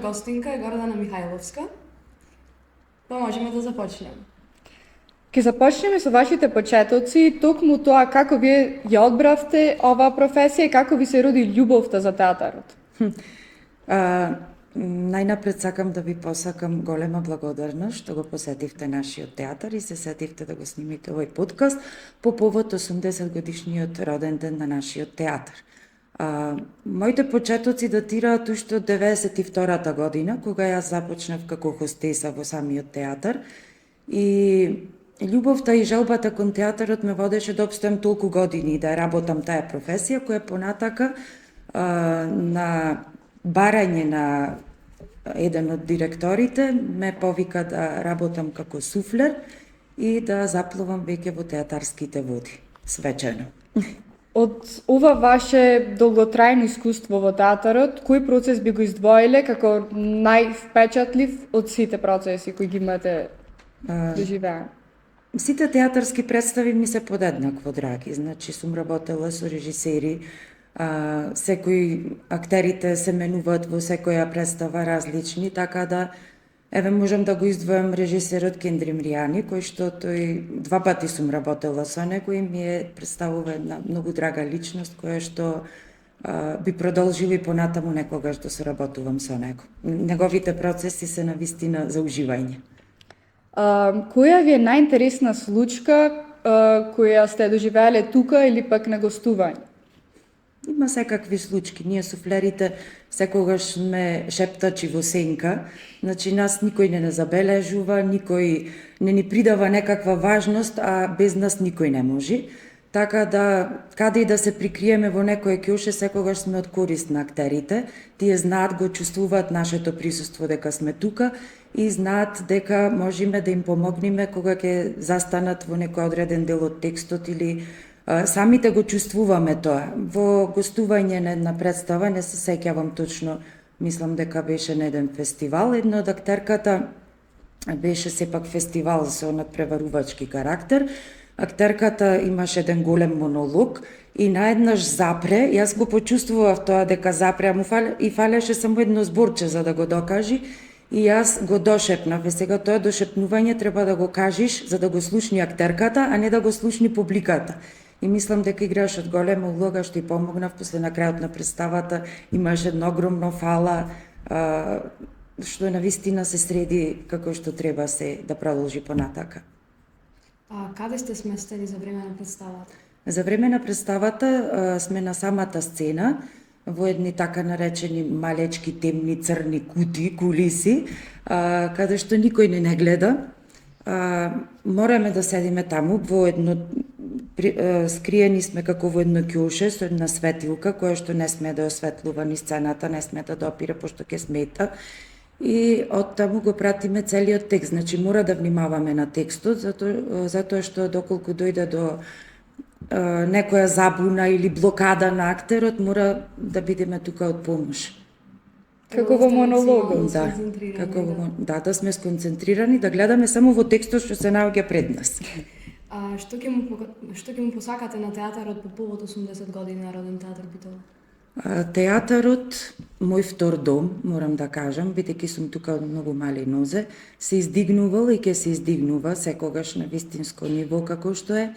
гостинка е Гордана Михајловска, па можеме да започнеме. Ке започнеме со вашите почетоци, токму тоа како вие ја одбравте оваа професија и како ви се роди љубовта за театарот. Најнапред сакам да ви посакам голема благодарност што го посетивте нашиот театар и се сетивте да го снимите овој подкаст по повод 80 годишниот роден ден на нашиот театар. Моите почетоци датираат уште од 92-та година, кога јас започнав како хостеса во самиот театар и љубовта и желбата кон театарот ме водеше да обстојам толку години да работам таа професија, која понатака на барање на еден од директорите ме повика да работам како суфлер и да заплувам веќе во театарските води, свечено. Од ова ваше долготрајно искуство во театарот, кој процес би го издвоиле како највпечатлив од сите процеси кои ги имате доживеани? Сите театарски представи ми се подеднакво драги, значи сум работела со режисери, секои актерите се менуваат во секоја представа различни, така да еве можам да го издвојам режисерот Кендрим Ријани, кој што тој 2 пати сум работела со него и ми е представува една многу драга личност која што би продолжила и понатаму некогаш да соработувам со него. Неговите процеси се навистина за уживање. Која ви е најинтересна случка која сте доживеале тука или пак на гостување? Има секакви случаи. Ние суфлерите секогаш сме шептачи во сенка, значи нас никој не забележува, никој не ни придава некаква важност, а без нас никој не може. Така да, каде и да се прикриеме во некој кјоше, секогаш сме од корист на актерите. Тие знаат, го чувствуваат нашето присуство дека сме тука и знаат дека можеме да им помогнеме кога ќе застанат во некој одреден дел од текстот или самите го чувствуваме тоа. Во гостување на една представа, не се сеќавам точно, мислам дека беше на еден фестивал, една од актерката беше сепак фестивал со надпреварувачки карактер. Актерката имаше еден голем монолог и наеднаш запре, јас го почувствував тоа дека запре, и фалеше само едно зборче за да го докажи и јас го дошепнав. Сега тоа дошепнување треба да го кажиш за да го слушни актерката, а не да го слушни публиката. И мислам дека играш од голема улога што и помогнав после на крајот на представата, имаше едно огромно фала што навистина се среди како што треба се да продолжи понатака. Каде сте сместени за време на представата? За време на представата сме на самата сцена, во едни така наречени малечки темни црни кути, кулиси, каде што никој не гледа. Мораме да седиме таму во едно скриени сме како во едно ќоше со една светилка која што не сме да осветлува ни сцената, не сме да допира пошто ќе смета. И од таму го пратиме целиот текст, значи мора да внимаваме на текстот, затоа што доколку дојде до некоја забуна или блокада на актерот, мора да бидеме тука од помош. Како во монологот. Да сме сконцентрирани, да гледаме само во текстот што се наоѓа пред нас. Што ќе му посакате на театарот по повод 80 години на Роден театар Битола? Театарот, мој втор дом, морам да кажам, бидејќи сум тука од многу мали нозе, се издигнувал и ќе се издигнува секогаш на вистинско ниво како што е.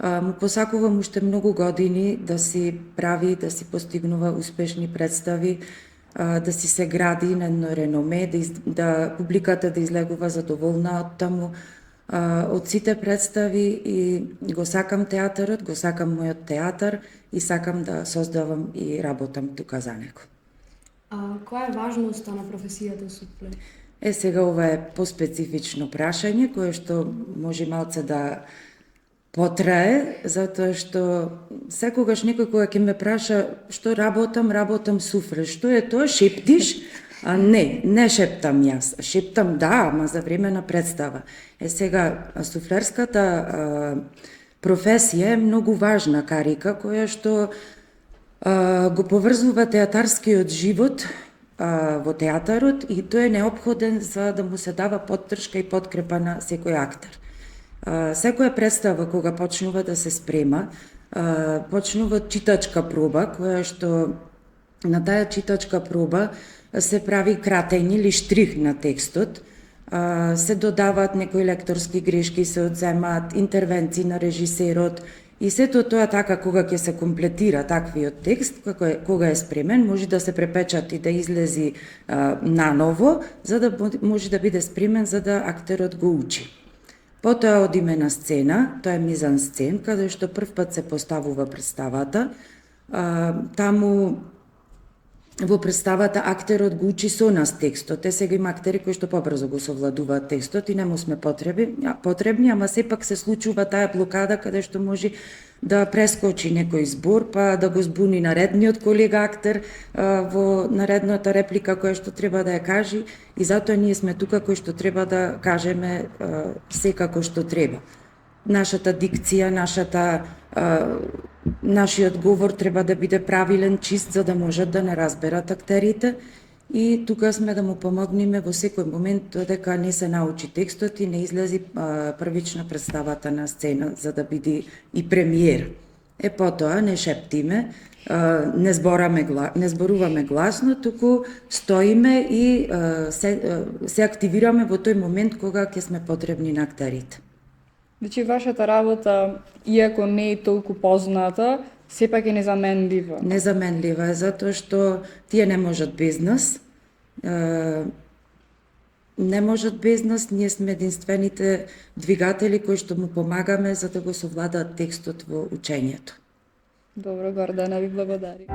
Му посакувам уште многу години да си прави, да си постигнува успешни представи, да си се гради на едно реноме, да публиката да излегува задоволна од таму, од сите представи и го сакам театарот, го сакам мојот театар и сакам да создавам и работам тука за него. Која е важноста на професијата суфлер? Сега ова е поспецифично прашање кое што може малце да потрае, затоа што секогаш некој кога ќе ме праша што работам суфлер. Што е тоа? Шептиш? Не шептам јас. Шептам да, ама за време на представа. Сега, суфлерската професија е многу важна карика која што го поврзува театарскиот живот во театарот и тој е неопходен за да му се дава поддршка и подкрепа на секој актер. Секоја представа кога почнува да се спрема, почнува читачка проба, која што на таа читачка проба се прави кратење или штрих на текстот, се додаваат некои лекторски грешки, се одземаат интервенции на режисерот и сето тоа така кога ќе се комплетира таквиот текст, кога е спремен, може да се препечати, да излези наново, за да може да биде спремен за да актерот го учи. Потоа одиме на сцена, тоа е мизансцен, каде што првпат се поставува представата. Таму во представата актерот го учи со нас текстот. Сега има актери кои што побрзо го совладуваат текстот и не му сме потребни, ама сепак се случува таа блокада каде што може да прескочи некој збор, па да го збуни наредниот колега актер во наредната реплика која што треба да ја кажи, и затоа ние сме тука кои што треба да кажеме секако што треба. Нашата дикција, нашиот говор треба да биде правилен, чист, за да можат да не разберат актерите, и тука сме да му помогнеме во секој момент додека не се научи текстот и не излези првична представата на сцена, за да биде и премиер. Потоа не шептиме, не зборуваме гласно, туку стоиме и се активираме во тој момент кога ќе сме потребни на актерите. Значи, вашата работа, иако не е толку позната, сепак е незаменлива. Незаменлива е, затоа што тие не можат без нас. Не можат без нас, ние сме единствените двигатели кои што му помагаме за да го совладаат текстот во учењето. Добро, Гордана, ви благодари.